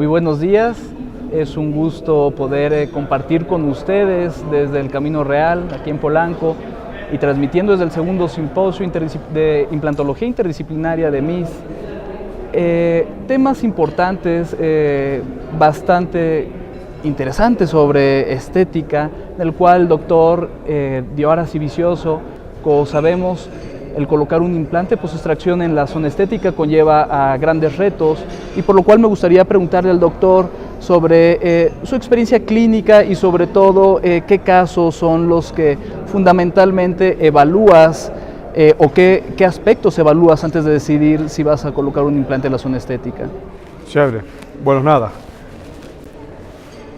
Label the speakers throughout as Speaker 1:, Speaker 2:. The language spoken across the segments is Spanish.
Speaker 1: Muy buenos días, es un gusto poder compartir con ustedes desde el Camino Real, aquí en Polanco, y transmitiendo desde el segundo simposio de implantología interdisciplinaria de MIS, temas importantes, bastante interesantes sobre estética, del cual el doctor Dioara Civicioso, como sabemos, el colocar un implante post-extracción en la zona estética conlleva a grandes retos, y por lo cual me gustaría preguntarle al doctor sobre su experiencia clínica y sobre todo qué casos son los que fundamentalmente evalúas o qué aspectos evalúas antes de decidir si vas a colocar un implante en la zona estética.
Speaker 2: Chévere. Bueno, nada.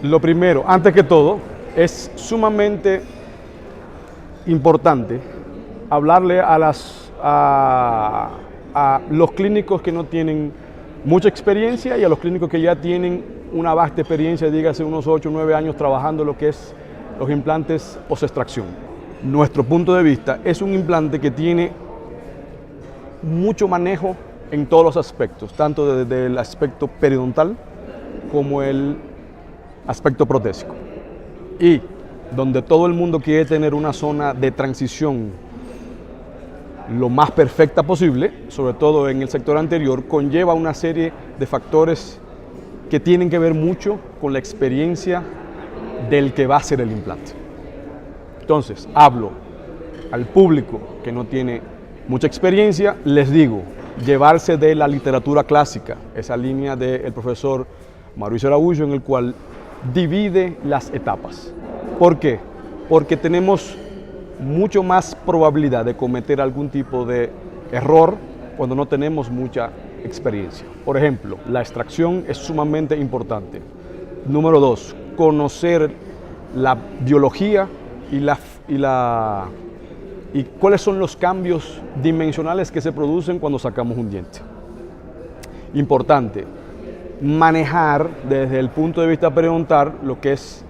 Speaker 2: Lo primero, antes que todo, es sumamente importante hablarle a los clínicos que no tienen mucha experiencia y a los clínicos que ya tienen una vasta experiencia, dígase unos 8 o 9 años trabajando lo que es los implantes post-extracción. Nuestro punto de vista es un implante que tiene mucho manejo en todos los aspectos, tanto desde el aspecto periodontal como el aspecto protésico. Y donde todo el mundo quiere tener una zona de transición lo más perfecta posible, sobre todo en el sector anterior, conlleva una serie de factores que tienen que ver mucho con la experiencia del que va a hacer el implante. Entonces, hablo al público que no tiene mucha experiencia, les digo, llevarse de la literatura clásica, esa línea del profesor Mauricio Araujo, en el cual divide las etapas. ¿Por qué? Porque tenemos mucho más probabilidad de cometer algún tipo de error cuando no tenemos mucha experiencia. Por ejemplo, la extracción es sumamente importante. Número 2, conocer la biología y cuáles son los cambios dimensionales que se producen cuando sacamos un diente. Importante, manejar desde el punto de vista periodontal lo que es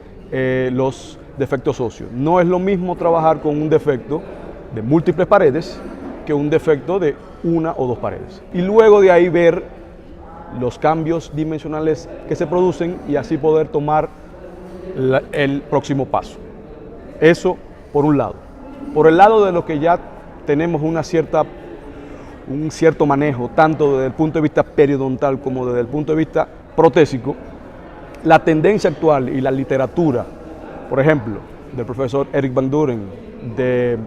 Speaker 2: los defectos óseos. No es lo mismo trabajar con un defecto de múltiples paredes que un defecto de una o dos paredes. Y luego de ahí ver los cambios dimensionales que se producen y así poder tomar el próximo paso. Eso por un lado. Por el lado de lo que ya tenemos un cierto manejo, tanto desde el punto de vista periodontal como desde el punto de vista protésico, la tendencia actual y la literatura, por ejemplo, del profesor Eric Van Duren, de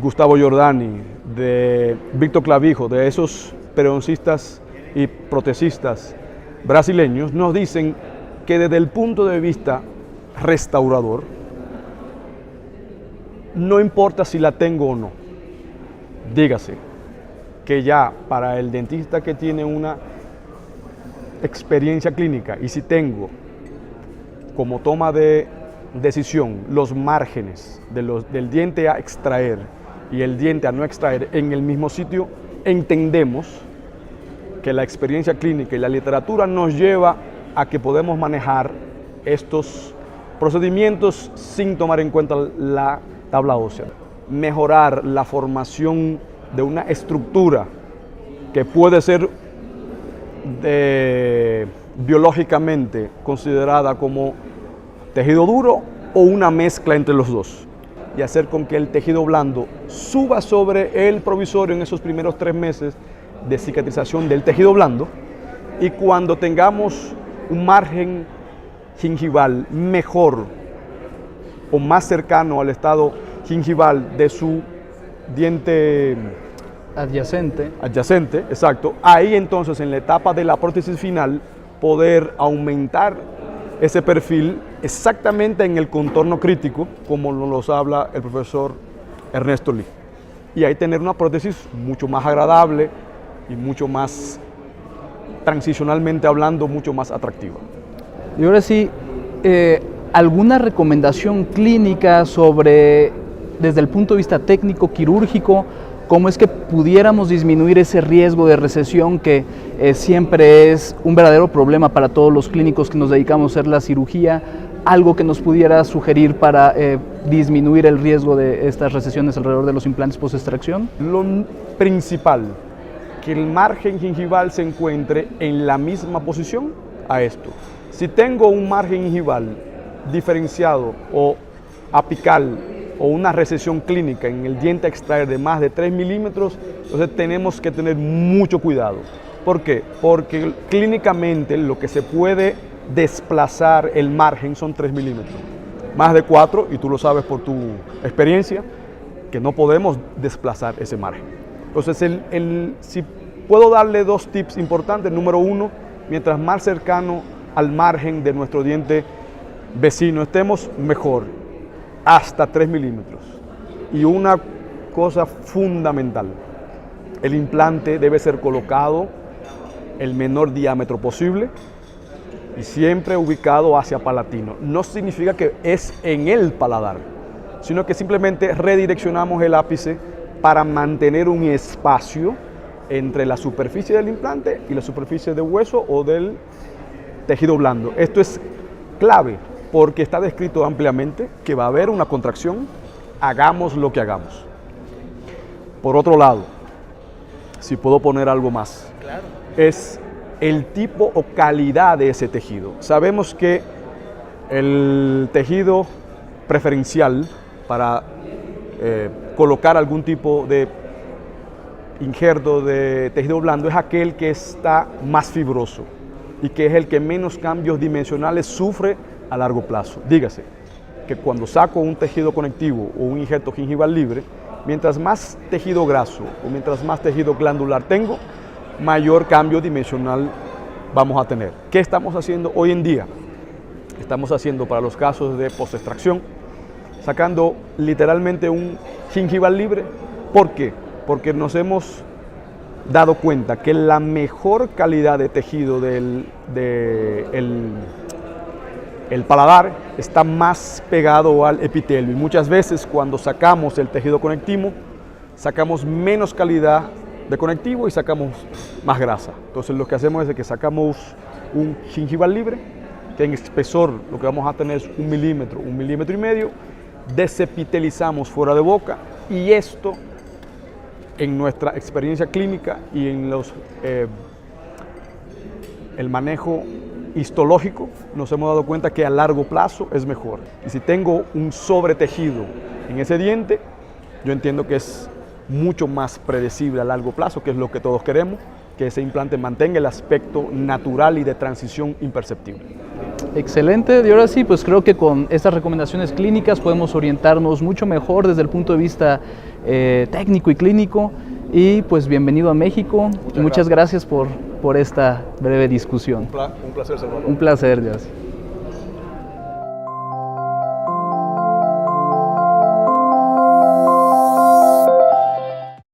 Speaker 2: Gustavo Giordani, de Víctor Clavijo, de esos periodoncistas y protecistas brasileños, nos dicen que desde el punto de vista restaurador, no importa si la tengo o no. Dígase que ya para el dentista que tiene una experiencia clínica y si tengo como toma de decisión los márgenes del diente a extraer y el diente a no extraer en el mismo sitio, entendemos que la experiencia clínica y la literatura nos lleva a que podemos manejar estos procedimientos sin tomar en cuenta la tabla ósea. Mejorar la formación de una estructura que puede ser biológicamente considerada como tejido duro o una mezcla entre los dos, y hacer con que el tejido blando suba sobre el provisorio en esos primeros 3 meses de cicatrización del tejido blando, y cuando tengamos un margen gingival mejor o más cercano al estado gingival de su diente
Speaker 1: Adyacente,
Speaker 2: exacto, ahí entonces en la etapa de la prótesis final poder aumentar ese perfil exactamente en el contorno crítico, como nos habla el profesor Ernesto Lee. Y ahí tener una prótesis mucho más agradable y mucho más, transicionalmente hablando, mucho más atractiva.
Speaker 1: Y ahora sí, ¿alguna recomendación clínica sobre, desde el punto de vista técnico, quirúrgico, cómo es que pudiéramos disminuir ese riesgo de recesión que siempre es un verdadero problema para todos los clínicos que nos dedicamos a hacer la cirugía? ¿Algo que nos pudiera sugerir para disminuir el riesgo de estas recesiones alrededor de los implantes post-extracción?
Speaker 2: Lo principal, que el margen gingival se encuentre en la misma posición a esto. Si tengo un margen gingival diferenciado o apical o una recesión clínica en el diente a extraer de más de 3 milímetros, entonces tenemos que tener mucho cuidado. ¿Por qué? Porque clínicamente lo que se puede desplazar el margen son 3 milímetros. Más de 4, y tú lo sabes por tu experiencia, que no podemos desplazar ese margen. Entonces, si puedo darle 2 tips importantes. Número 1, mientras más cercano al margen de nuestro diente vecino estemos, mejor, hasta 3 milímetros. Y una cosa fundamental, el implante debe ser colocado el menor diámetro posible y siempre ubicado hacia palatino. No significa que es en el paladar, sino que simplemente redireccionamos el ápice para mantener un espacio entre la superficie del implante y la superficie del hueso o del tejido blando. Esto es clave porque está descrito ampliamente que va a haber una contracción, hagamos lo que hagamos. Por otro lado, si puedo poner algo más,
Speaker 1: Claro.
Speaker 2: es el tipo o calidad de ese tejido. Sabemos que el tejido preferencial para colocar algún tipo de injerto de tejido blando es aquel que está más fibroso y que es el que menos cambios dimensionales sufre a largo plazo. Dígase que cuando saco un tejido conectivo o un injerto gingival libre, mientras más tejido graso o mientras más tejido glandular tengo, mayor cambio dimensional vamos a tener. ¿Qué estamos haciendo hoy en día? Estamos haciendo para los casos de postextracción, sacando literalmente un gingival libre. ¿Por qué? Porque nos hemos dado cuenta que la mejor calidad de tejido el paladar está más pegado al epitelio, y muchas veces cuando sacamos el tejido conectivo sacamos menos calidad de conectivo y sacamos más grasa. Entonces lo que hacemos es que sacamos un gingival libre, que en espesor lo que vamos a tener es 1 milímetro, 1,5 milímetros, desepitelizamos fuera de boca, y esto en nuestra experiencia clínica y en el manejo histológico nos hemos dado cuenta que a largo plazo es mejor. Y si tengo un sobretejido en ese diente, yo entiendo que es mucho más predecible a largo plazo, que es lo que todos queremos, que ese implante mantenga el aspecto natural y de transición imperceptible.
Speaker 1: Excelente, y ahora sí, pues creo que con estas recomendaciones clínicas podemos orientarnos mucho mejor desde el punto de vista técnico y clínico. Y pues bienvenido a México. Muchas gracias por esta breve discusión.
Speaker 2: Un placer, Salvador.
Speaker 1: Un placer, Dios.